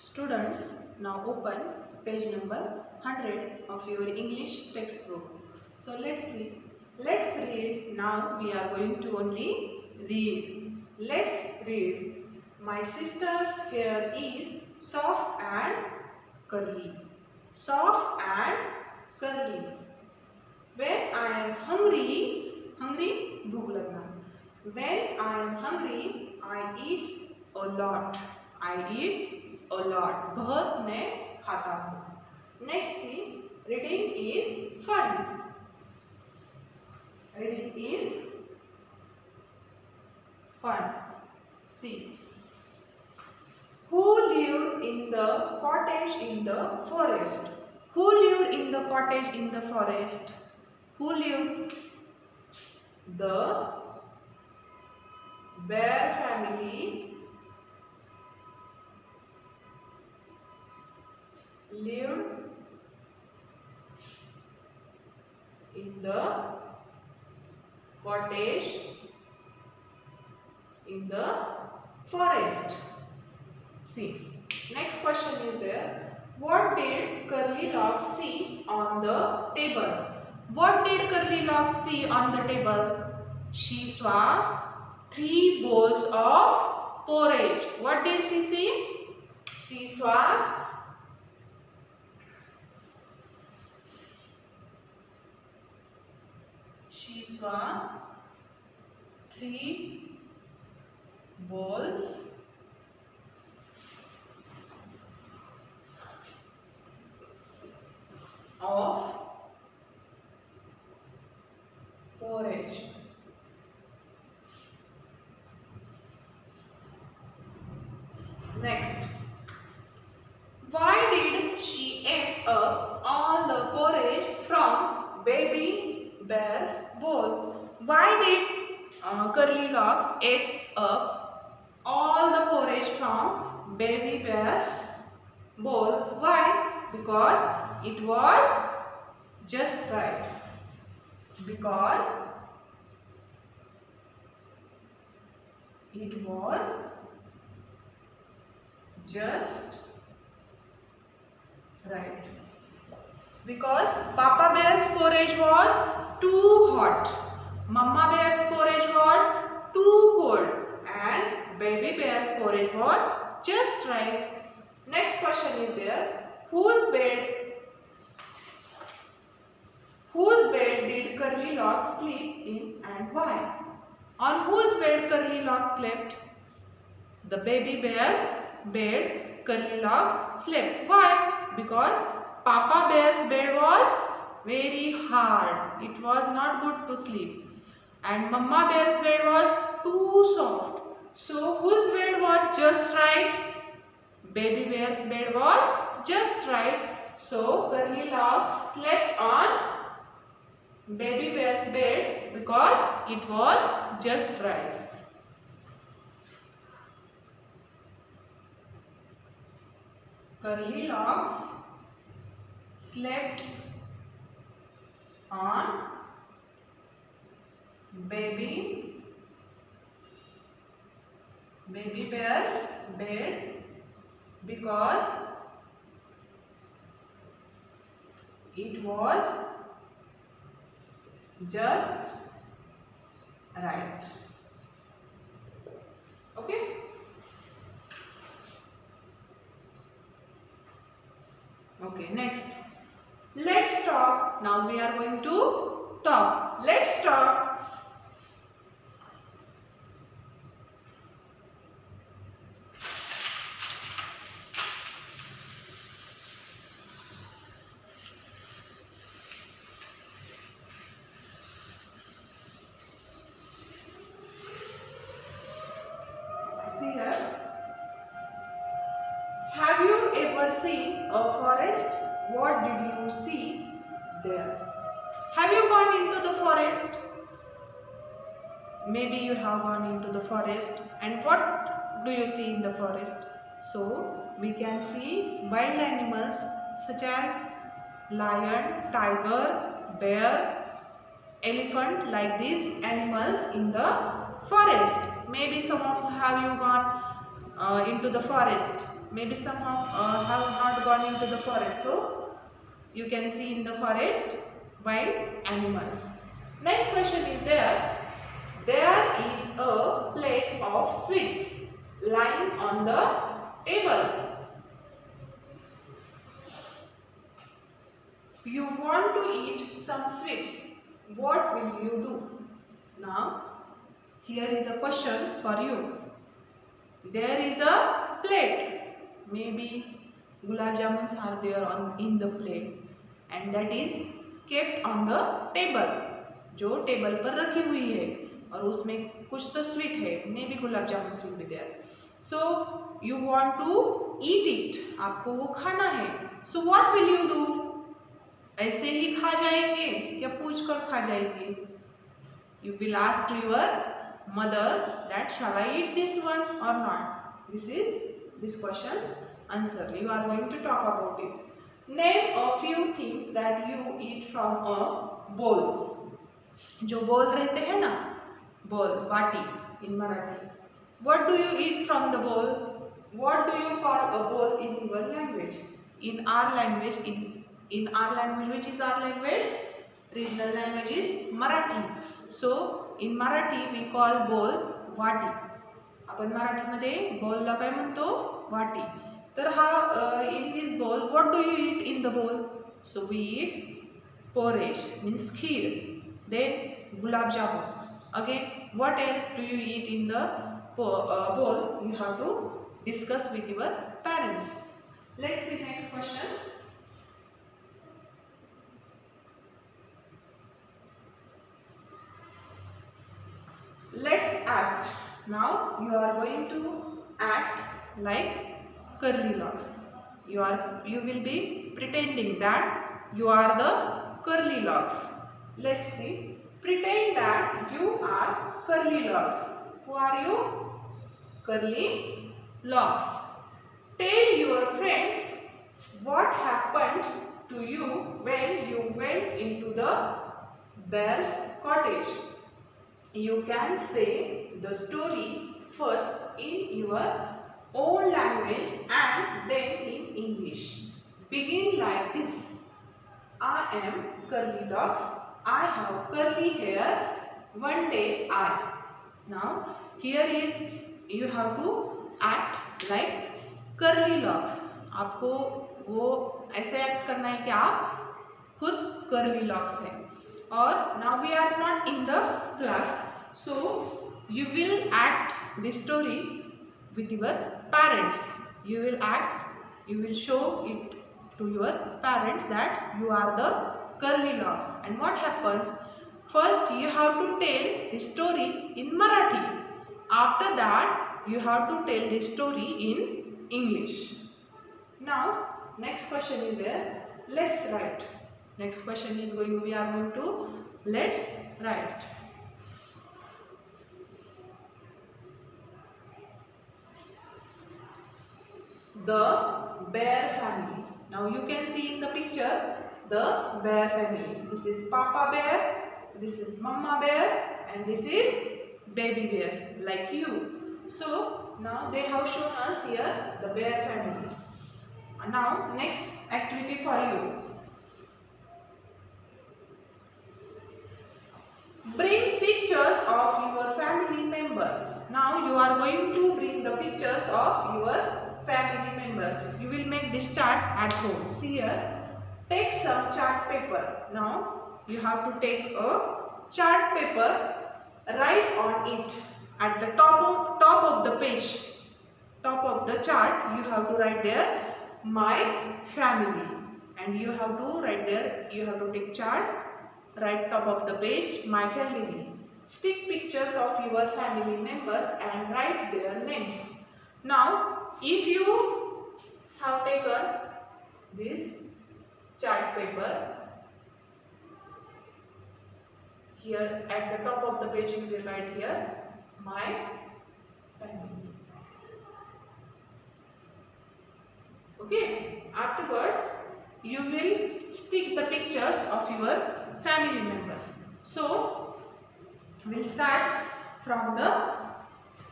Students, now open page number 100 of your English textbook. So let's see. Let's read. Now we are going to only read. Let's read. My sister's hair is soft and curly. Soft and curly. When I am hungry, भूख लगना. When I am hungry, I eat a lot. I eat a lot. बहुत मैं खाता हूँ. Next see, reading is fun. Reading is fun. See. Who lived in the cottage in the forest? Who lived in the cottage in the forest? Who lived? The bear family lived in the cottage in the forest. See, next question is there. What did Curlylocks see on the table? What did Curlylocks see on the table? She saw 3 bowls of porridge. What did she see? She saw She saw 3 bowls of porridge. Next, why did she eat up all the porridge from baby bear's bowl? Why did Curlylocks ate up all the porridge from baby bear's bowl? Why? Because it was just right. Because it was just right. Because Papa Bear's porridge was too hot, Mama Bear's porridge was too cold, and Baby Bear's porridge was just right. Next question is there. Whose bed did Curlylocks sleep in and why? On whose bed Curlylocks slept? The baby bear's bed Curlylocks slept. Why? Because Papa Bear's bed was very hard. It was not good to sleep. And Mama Bear's bed was too soft. So whose bed was just right? Baby Bear's bed was just right. So Curlylocks slept on Baby Bear's bed because it was just right. Curlylocks slept on Baby Bear's bed because it was just right. Okay. Okay, next. Let's talk. Now we are going to talk. Let's talk. See here. Have you ever seen a forest? What did you see there? Have you gone into the forest? Maybe you have gone into the forest. And what do you see in the forest? So, we can see wild animals such as lion, tiger, bear, elephant, like these animals in the forest. Maybe some of have you gone into the forest. maybe some have not gone into the forest. So you can see in the forest wild animals. Next question is there. There is a plate of sweets lying on the table. You want to eat some sweets. What will you do? Now, here is a question for you. There is a plate. Maybe gulab jamuns are there in the plate, and that is kept on the table. जो table पर रखी हुई है और उसमें कुछ तो sweet है. Maybe gulab jamun sweet भी there. So you want to eat it. आपको वो खाना है. So what will you do? ऐसे ही खा जाएंगे या पूछ कर खा जाएंगे? You will ask to your mother that shall I eat this one or not? This is this question's answer. You are going to talk about it. Name a few things that you eat from a bowl. जो bowl रहते हैं ना, bowl, वाटी in Marathi. What do you eat from the bowl? What do you call a bowl in your language? In our language, in our language, which is our language? Regional language is Marathi. So in Marathi we call bowl वाटी. आपण मराठीमध्ये बोलला काय म्हणतो? वाटी. तर हा in this bowl, what do you eat in the bowl? So we eat porridge, means kheer. Then gulab jamun. Again, what else do you eat in the bowl? You have to discuss with your parents. Let's see next question. Let's act. Now you are going to act like curly locks. You will be pretending that you are the curly locks. Let's see. Pretend that you are curly locks. Who are you? Curly locks. Tell your friends what happened to you when you went into the bear's cottage. You can say the story first in your own language and then in English. Begin like this. I am curly locks. I have curly hair. One day I. Now here is you have to act like curly locks. आपको वो ऐसे act करना है कि आप खुद curly locks हैं. Or now we are not in the class, so you will act this story with your parents. You will show it to your parents that you are the curly locks. And what happens? First you have to tell the story in Marathi. After that you have to tell the story in English. Now next question is there. Let's write. Next question is we are going to let's write. The bear family. Now you can see in the picture the bear family. This is Papa bear, this is Mama bear, and this is baby bear like you. So now they have shown us here the bear family. Now next activity for you. Bring pictures of your family members. Now you are going to bring the pictures of your family members. You will make this chart at home. See here. Take some chart paper. Now you have to take a chart paper. Write on it at the top of the page, top of the chart. You have to write there my family, and you have to write there. You have to take chart. Right top of the page, my family. Stick pictures of your family members and write their names. Now, if you have taken this chart paper, here at the top of the page you will write here, my family. Okay, afterwards you will stick the pictures of your family members. So we'll start from the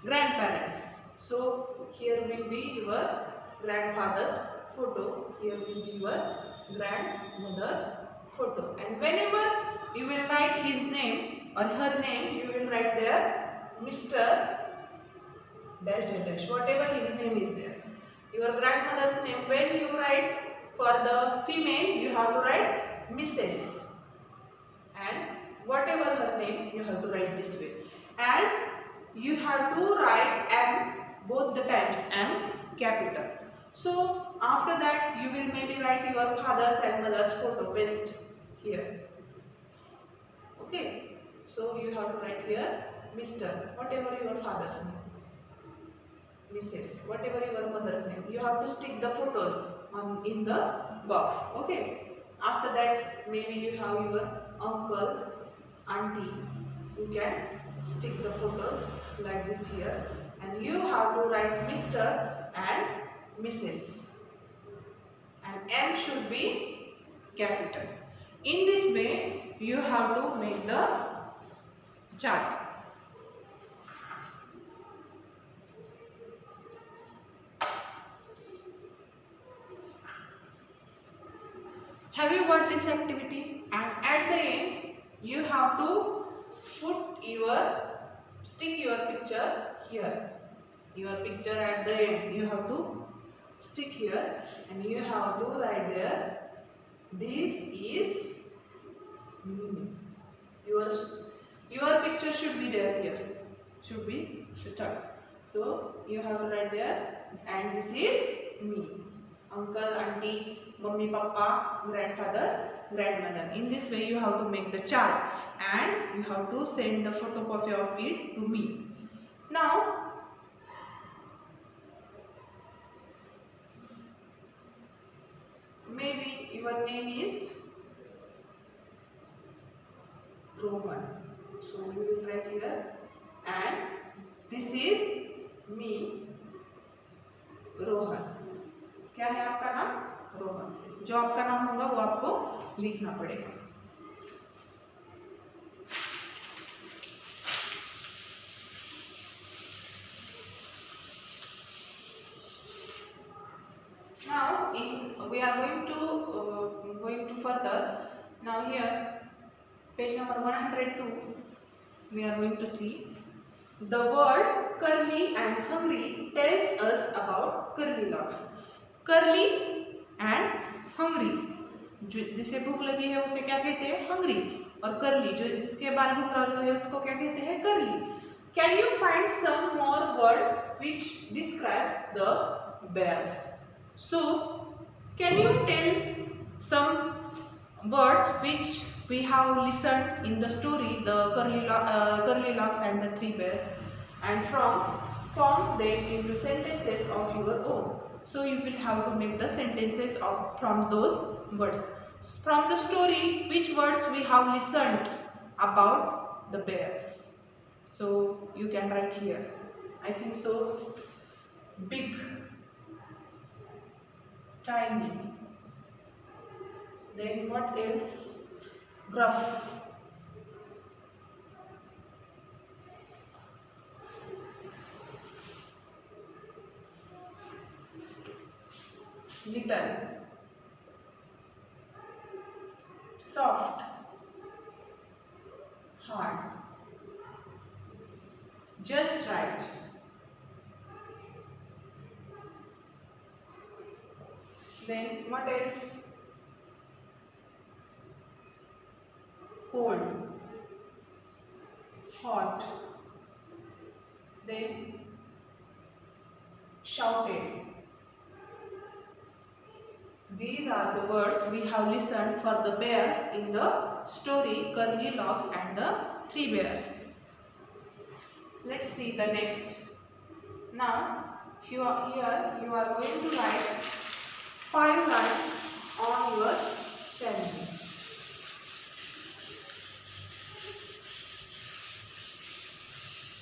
grandparents. So here will be your grandfather's photo. Here will be your grandmother's photo. And whenever you will write his name or her name, you will write there Mr. dash dash dash, whatever his name is there. Your grandmother's name, when you write for the female, you have to write Mrs. And whatever her name, you have to write this way. And you have to write M both the times, M capital. So after that, you will maybe write your father's and mother's photo paste here. Okay. So you have to write here Mr. whatever your father's name. Mrs. whatever your mother's name. You have to stick the photos in the box. Okay. After that, maybe you have your uncle, auntie. You can stick the photos like this here, and you have to write Mr. and Mrs. and M should be capital. In this way, you have to make the chart. Have you got this activity? And at the end, you have to stick your picture here. Your picture at the end, you have to stick here, and you have to write there, this is me. Your picture should be there here, should be stuck. So you have to write there, and this is me. Uncle, auntie, mummy, papa, grandfather, grandmother. In this way, you have to make the chart, and you have to send the photocopy of it to me. Now, maybe your name is Roman. So you will write here, and this is me, Rohan. क्या है आपका नाम? रोहन. जो आपका नाम होगा वो आपको लिखना पड़ेगा. Now we are going to further. Now here page number 102, we are going to see the word curly and hungry tells us about curly locks. Curly and hungry, जो जिसे भूख लगी है उसे क्या कहते हैं? hungry. और curly, जो जिसके बाल घुंघराले हैं उसको क्या कहते हैं? curly. Can you find some more words which describes the bears? So, can you tell some words which we have listened in the story, the curly locks and the three bears, and form them into sentences of your own. So you will have to make the sentences from those words. From the story, which words we have listened about the bears? So you can write here. I think so. Big, tiny. Then what else? Gruff. Little. Soft. Hard. Just right. Then what else? Cold. Hot. Then shouted. These are the words we have listened for the bears in the story Curly Locks and the Three Bears. Let's see the next. Now here you are going to write 5 lines on your family.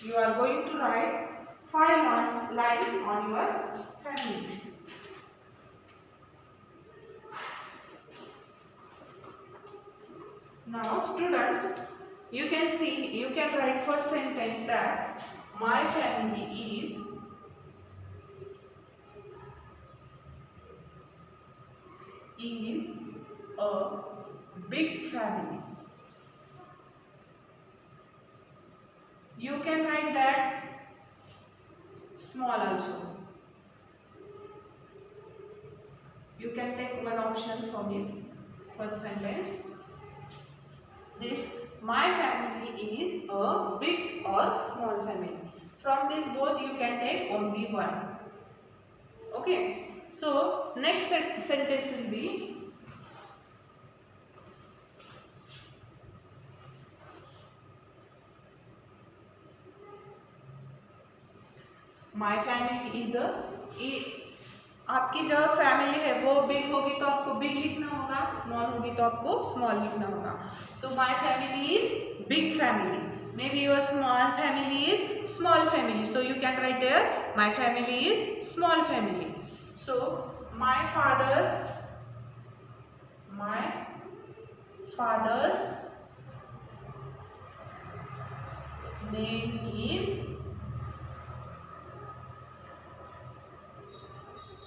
You are going to write 5 lines on your family. Now students, you can write first sentence that my family is is a big family. You can write that small also. You can take one option from it. First sentence. This my family is a big or small family. From this both you can take only one. Okay. So next sentence will be my family is a आपकी जो family है वो big होगी तो आपको big लिखना होगा, small होगी तो आपको स्मॉल लिखना होगा. So my family is big family. Maybe your small family is small family. So you can write there my family is small family. So my father's name is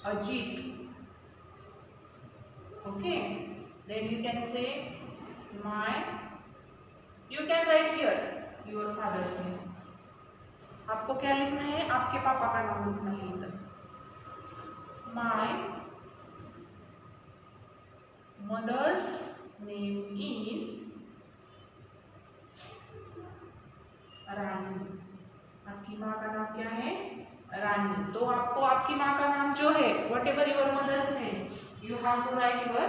Ajit. Okay. Then you can say you can write here your father's name. आपको क्या लिखना है? आपके पापा का नाम लिखना है इधर. My mother's name is रानी. आपकी माँ का नाम क्या है? रानी. तो आपको आपकी माँ का नाम जो है whatever your mother's name you have to write your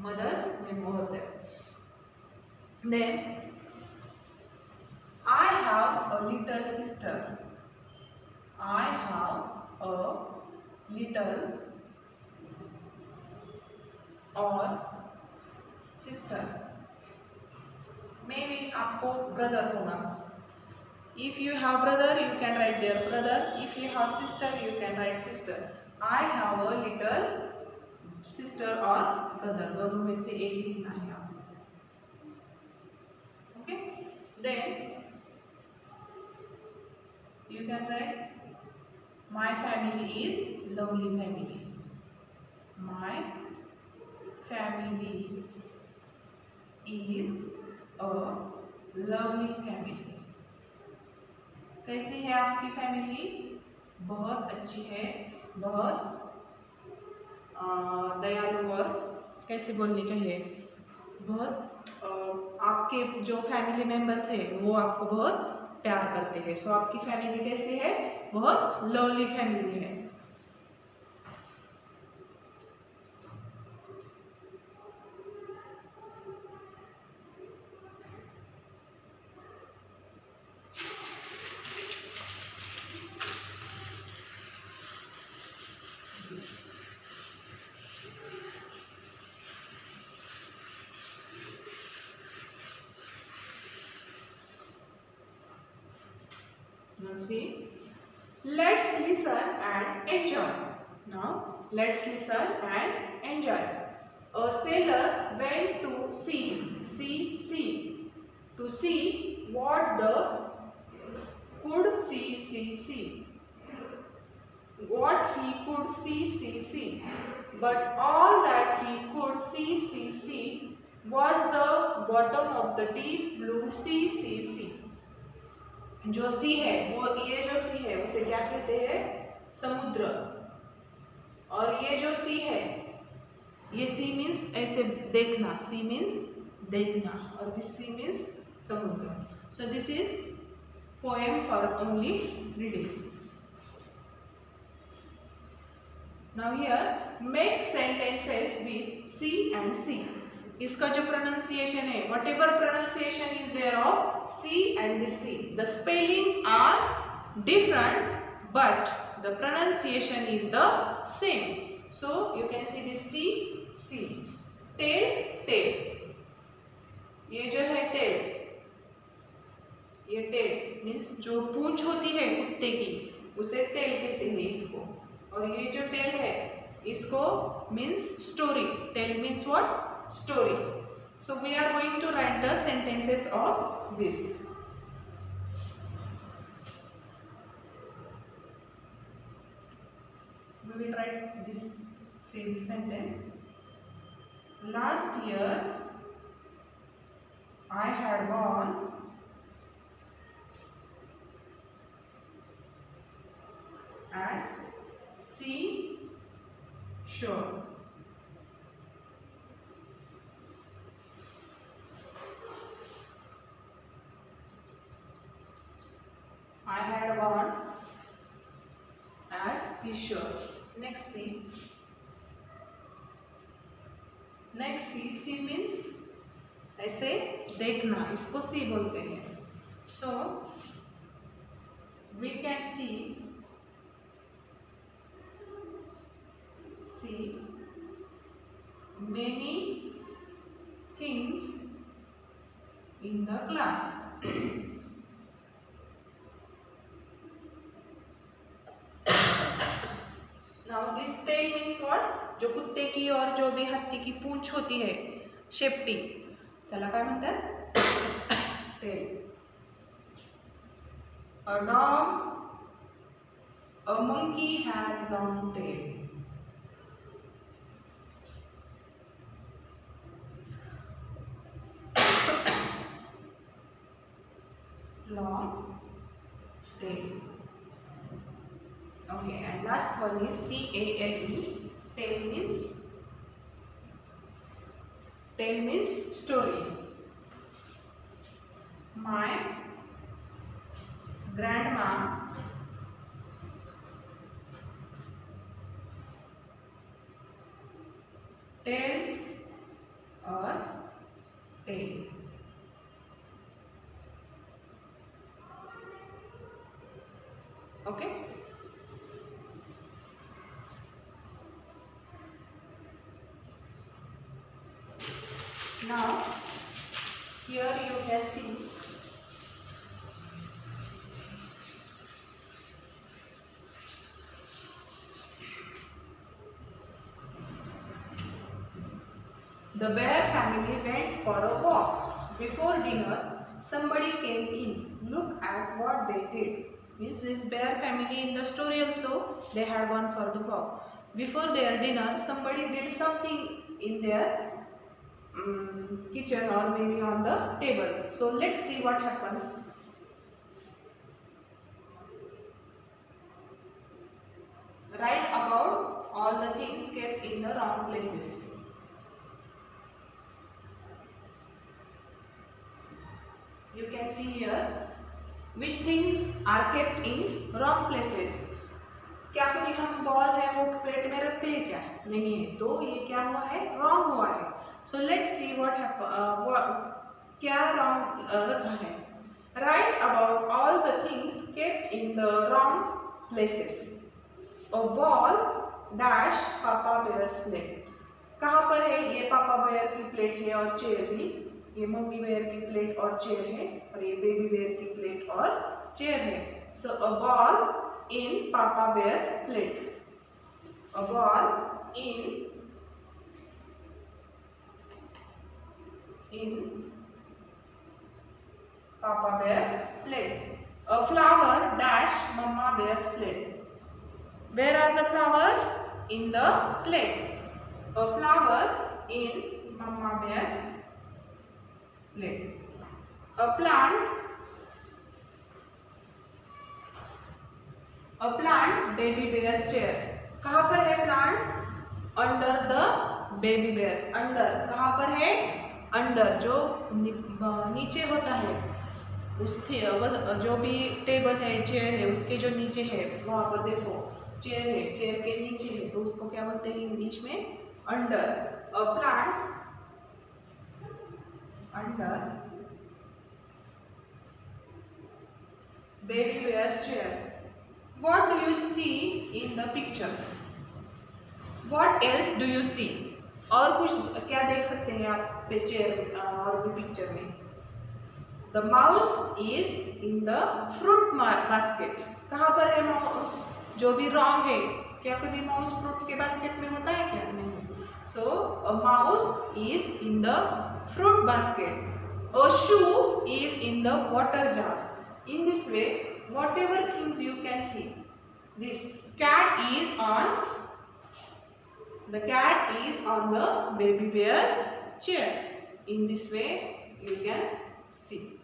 mother's name over there. Then I have a little sister. I have a little or sister. Maybe आपको ब्रदर होगा. If you have brother, you can write their brother. If you have sister, you can write sister. I have a little sister or brother. दोनों में से एक लिखना है आपको. Okay? Then you can write my family is lovely family. My family is a lovely family. कैसी है आपकी फैमिली? बहुत अच्छी है, बहुत दयालु और कैसे बोलनी चाहिए, बहुत आपके जो फैमिली मेंबर्स है वो आपको बहुत प्यार करते हैं. सो आपकी फैमिली कैसी है? बहुत लवली फैमिली है. Now see, let's listen and enjoy. Now let's listen and enjoy. A sailor went to sea to see what the could see what he could see. But all that he could see was the bottom of the deep blue sea. जो सी है वो ये जो सी है उसे क्या कहते हैं? समुद्र. और ये जो सी है ये सी मीन्स ऐसे देखना, सी मीन्स देखना, और दिस सी मीन्स समुद्र. So this is poem for only reading. Now here make sentences with sea and see. इसका जो प्रोनाउंसिएशन है, whatever pronunciation is there of sea and this see, the spellings are different but the pronunciation is the same. So you can see this sea. Tell. ये जो है tell, ये tell means जो पूंछ होती है कुत्ते की उसे टेल कहते हैं इसको. और ये जो टेल है इसको means story. Tell means what? Story. So we are going to write the sentences of this. We will write this sentence. last year I had gone at sea shore. I had gone at seashore. Next see. Next see. See means ऐसे देखना, इसको सी बोलते हैं. So we can see many things in the class. Now this tail means what? जो कुत्ते की और जो भी हत्ती की पूंछ होती है, शेपटी, त्याला काय म्हणतात? Tell. A dog, a monkey has long tail. Long tail. Okay, and last one is T-A-L-E. Tail means story. My grandma tells us tale. Okay. Now here you can see the bear family went for a walk. Before dinner, somebody came in. Look at what they did. Means this bear family in the story also, they had gone for the walk. Before their dinner, somebody did something in their kitchen or maybe on the table. So let's see what happens. Write about all the things kept in the wrong places. You can see here which things are kept in wrong places. क्या कभी हम ball है वो plate में रखते हैं क्या? नहीं है. तो ये क्या हुआ है? रॉन्ग हुआ है. So let's see what क्या wrong रखा है. Write about all the things kept in the wrong places. A ball dash पापा bear's plate. कहाँ पर है? ये पापा बेयर की प्लेट है और चेयर भी. ये मम्मी बेयर की प्लेट और चेयर है और ये बेबी बेयर की प्लेट और चेयर है. So a ball in Papa Bear's plate. A ball in Papa Bear's plate. A flower dash Mama Bear's plate. Where are the flowers? In the plate. A flower in Mama Bear's plate. A plant baby bear's chair. कहाँ पर है plant? Under the baby bear. Under कहाँ पर है? Under जो नीचे होता है उसके जो भी टेबल है, चेयर है, उसके जो नीचे है वहाँ पर देखो चेयर है, चेयर के नीचे है, तो उसको क्या बोलते हैं इंग्लिश में? Under. A plant under baby bear's chair. What do you see in the picture? What else do you see? और कुछ क्या देख सकते हैं आप पिक्चर और भी पिक्चर में? The mouse is in the fruit basket. कहाँ पर है माउस? जो भी रॉन्ग है. क्या कभी माउस फ्रूट के बास्केट में होता है क्या? नहीं. So a mouse is in the fruit basket. A shoe is in the water jar. In this way, whatever things you can see. This cat is on The cat is on the baby bear's chair. In this way you can see.